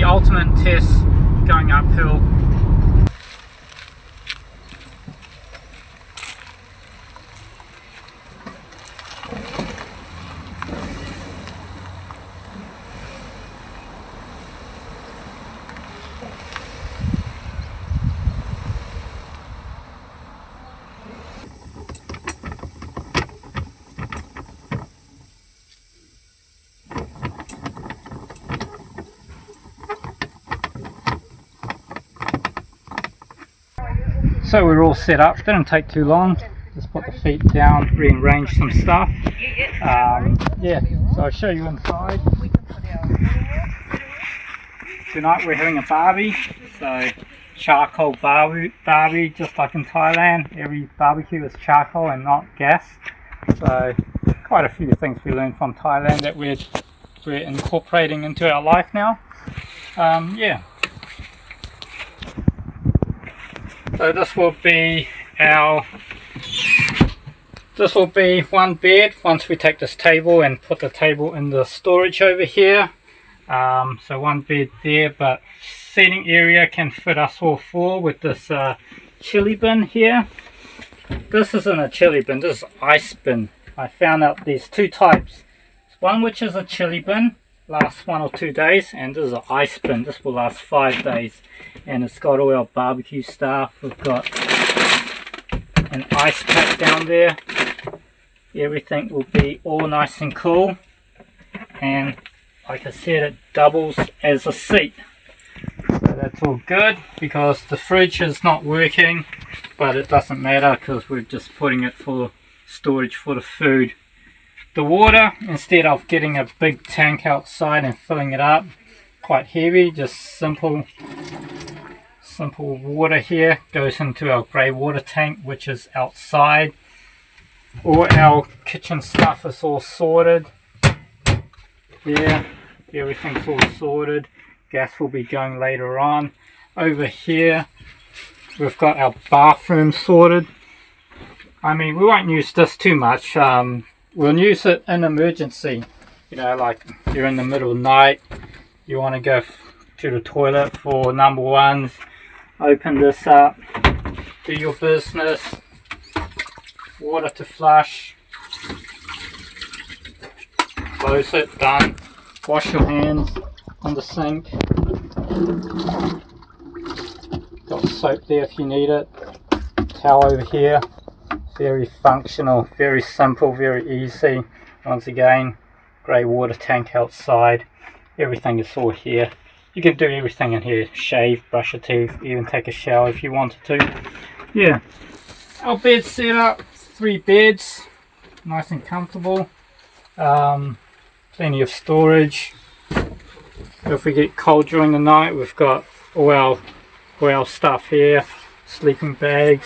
ultimate test going uphill. So we're all set up, didn't take too long, just put the feet down, rearrange some stuff. Yeah, so I'll show you inside. Tonight we're having a barbie, so charcoal barbie, just like in Thailand. Every barbecue is charcoal and not gas. So quite a few things we learned from Thailand that we're incorporating into our life now. Yeah. So this will be one bed once we take this table and put the table in the storage over here. So one bed there, but seating area can fit us all four with this chili bin here. This isn't a chili bin, this is ice bin. I found out there's two types. One which is a chili bin, lasts 1 or 2 days, and this is an ice bin. This will last 5 days, and it's got all our barbecue stuff. We've got an ice pack down there. Everything will be all nice and cool, and like I said, it doubles as a seat. So that's all good, because the fridge is not working, but it doesn't matter because we're just putting it for storage for the food. The water, instead of getting a big tank outside and filling it up, quite heavy, just simple water here goes into our grey water tank, which is outside. All our kitchen stuff is all sorted. Yeah, everything's all sorted. Gas will be going later on. Over here we've got our bathroom sorted. I mean, we won't use this too much. We'll use it in emergency, you know, like you're in the middle of the night, you want to go to the toilet for number ones, open this up, do your business, water to flush, close it, done, wash your hands on the sink, got soap there if you need it, towel over here. Very functional, very simple, very easy. Once again, grey water tank outside. Everything is all here. You can do everything in here. Shave, brush your teeth, even take a shower if you wanted to. Yeah. Our bed set up, 3 beds. Nice and comfortable. Plenty of storage. If we get cold during the night, we've got all our stuff here. Sleeping bags.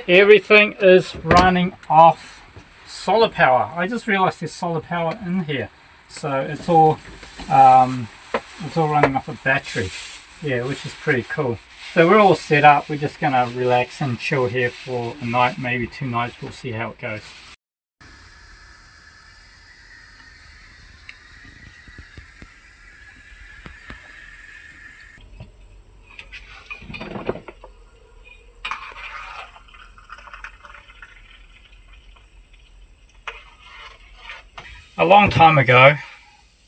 Everything is running off solar power. I just realized there's solar power in here, so it's all running off a battery. Yeah, which is pretty cool. So we're all set up. We're just gonna relax and chill here for a night, maybe 2 nights. We'll see how it goes. A long time ago,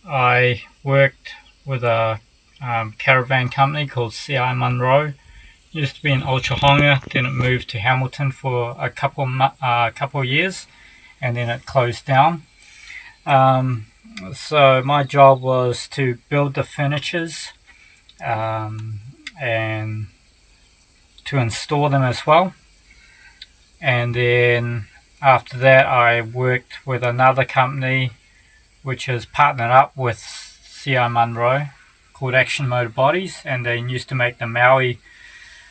I worked with a caravan company called C.I. Munro. It used to be in Otahonga, then it moved to Hamilton for a couple of years, and then it closed down. So my job was to build the furnitures and to install them as well. And then after that, I worked with another company which is partnered up with C.I. Munro called Action Motor Bodies, and they used to make the Maui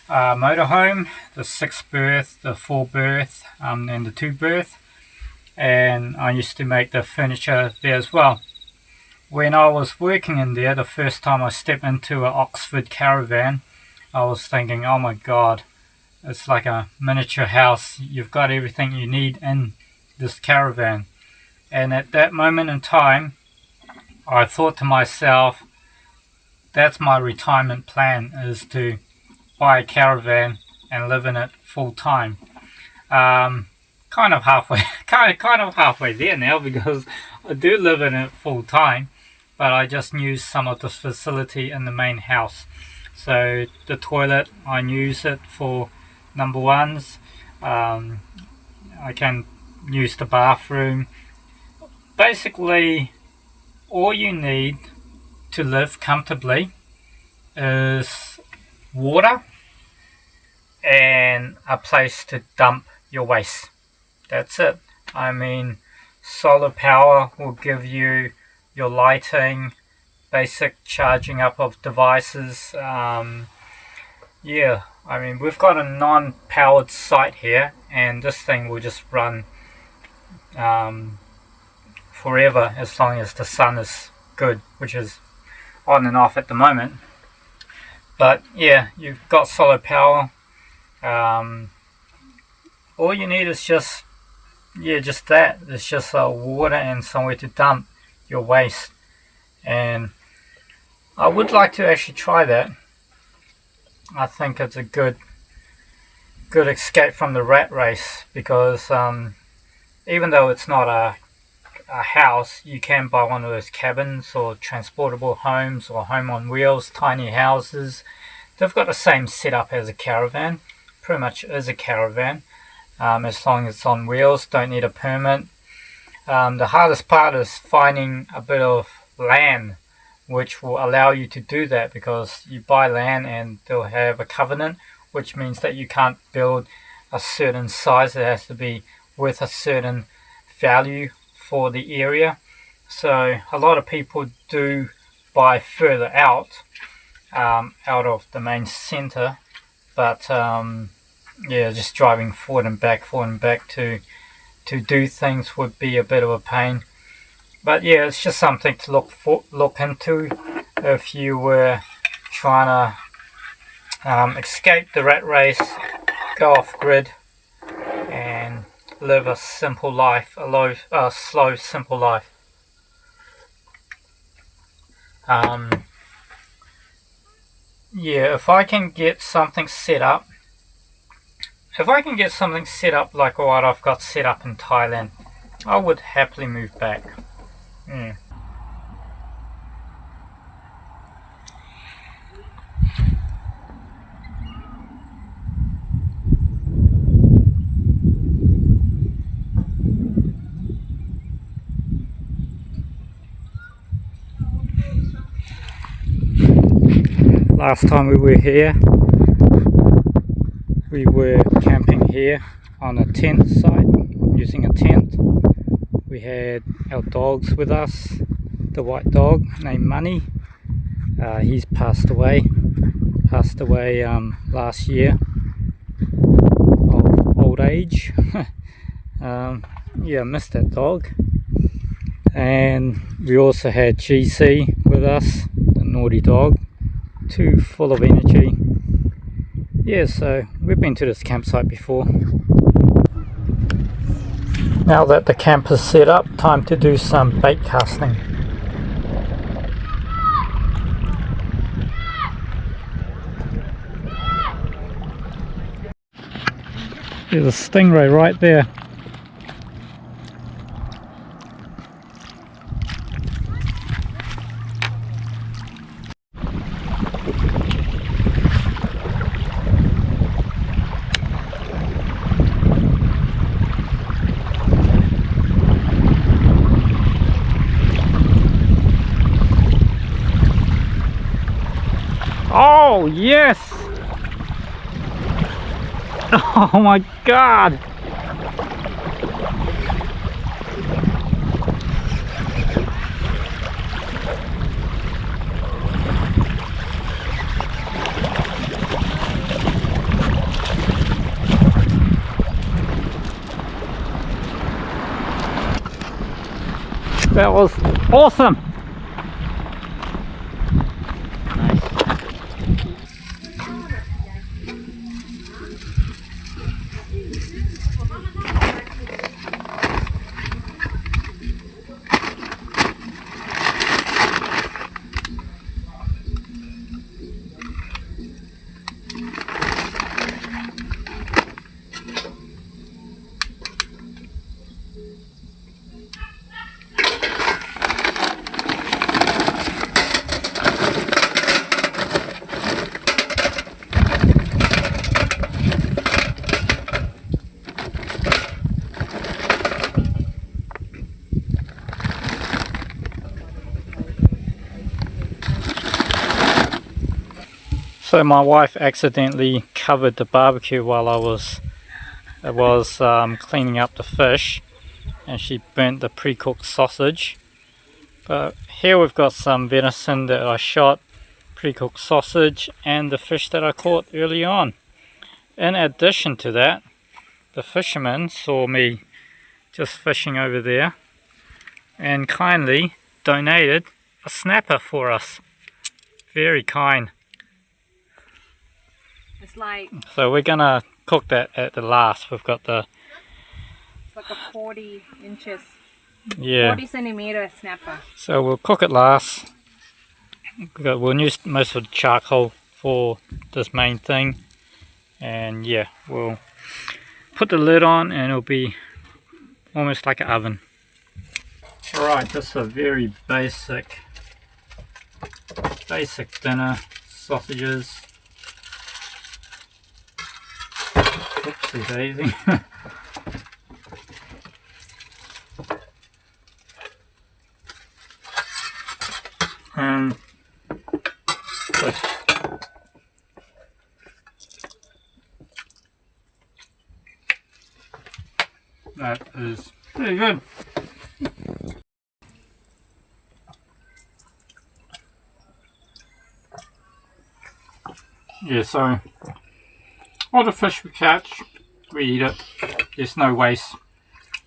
motorhome, the 6 berth, the 4 berth, and the 2 berth, and I used to make the furniture there as well. When I was working in there, the first time I stepped into an Oxford caravan, I was thinking, oh my god, it's like a miniature house. You've got everything you need in this caravan. And at that moment in time, I thought to myself, that's my retirement plan, is to buy a caravan and live in it full time. Kind of halfway, kind of halfway there now, because I do live in it full time, but I just use some of the facility in the main house. So the toilet, I use it for number ones. I can use the bathroom. Basically, all you need to live comfortably is water and a place to dump your waste. That's it. I mean, solar power will give you your lighting, basic charging up of devices. Yeah, I mean, we've got a non-powered site here, and this thing will just run forever as long as the sun is good, which is on and off at the moment. But yeah, you've got solar power. All you need is just that. It's just water and somewhere to dump your waste. And I would like to actually try that. I think it's a good escape from the rat race, because even though it's not a house, you can buy one of those cabins or transportable homes or home on wheels, tiny houses. They've got the same setup as a caravan. Pretty much is a caravan, as long as it's on wheels. Don't need a permit. The hardest part is finding a bit of land which will allow you to do that, because you buy land and they'll have a covenant, which means that you can't build a certain size. It has to be worth a certain value for the area. So a lot of people do buy further out of the main center, but yeah, just driving forward and back to do things would be a bit of a pain. But yeah, it's just something to look into if you were trying to escape the rat race, go off grid, and live a simple life, a slow, simple life. Yeah, if I can get something set up, like what I've got set up in Thailand, I would happily move back. Yeah. Last time we were here, we were camping here on a tent site, using a tent. We had our dogs with us, the white dog named Money. He's passed away last year of old age. Yeah, I missed that dog. And we also had GC with us, the naughty dog, too full of energy. Yeah, so we've been to this campsite before. Now that the camp is set up, time to do some bait casting. There's a stingray right there. Oh yes! Oh my god! That was awesome! So my wife accidentally covered the barbecue while I was cleaning up the fish, and she burnt the pre-cooked sausage. But here we've got some venison that I shot, pre-cooked sausage, and the fish that I caught early on. In addition to that, the fisherman saw me just fishing over there and kindly donated a snapper for us. Very kind. It's like, so we're gonna cook that at the last. We've got the, it's like a 40 inches, yeah, 40 centimeter snapper. so we'll cook it last. We'll use most of the charcoal for this main thing, and yeah, we'll put the lid on and it'll be almost like an oven. Alright, just a very basic dinner. Sausages. Oopsie daisy. And that is pretty good. Yeah, so all the fish we catch, we eat it. There's no waste.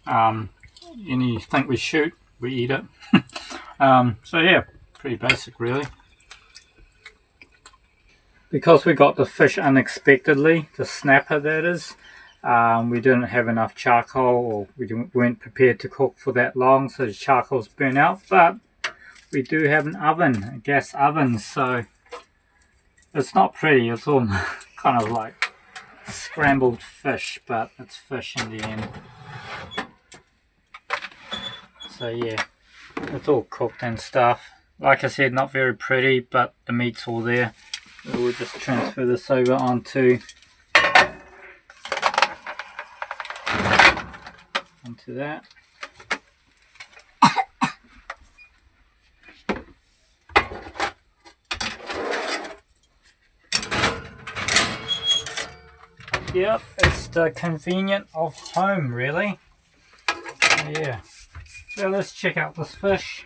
Anything we shoot, we eat it. So yeah, pretty basic really. Because we got the fish unexpectedly, the snapper that is, we didn't have enough charcoal, or we weren't prepared to cook for that long, so the charcoal's burnt out. But we do have an oven, a gas oven, so it's not pretty. It's all kind of like scrambled fish, but it's fish in the end. So yeah, it's all cooked and stuff. Like I said, not very pretty, but the meat's all there. So we'll just transfer this over onto that. Yep, it's the convenience of home, really. Yeah. So let's check out this fish.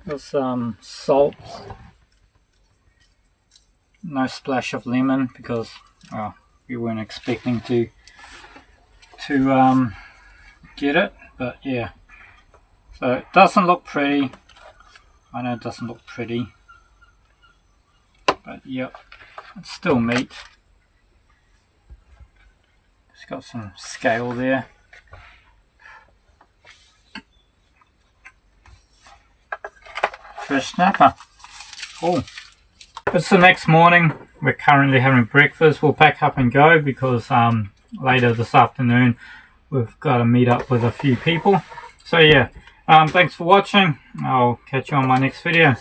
Got some salt. No splash of lemon because we weren't expecting to get it, but yeah. So it doesn't look pretty. I know it doesn't look pretty. But yep, it's still meat. It's got some scale there. Fish snapper. Cool. It's the next morning. We're currently having breakfast. We'll pack up and go because later this afternoon we've got to meet up with a few people. So yeah, thanks for watching. I'll catch you on my next video.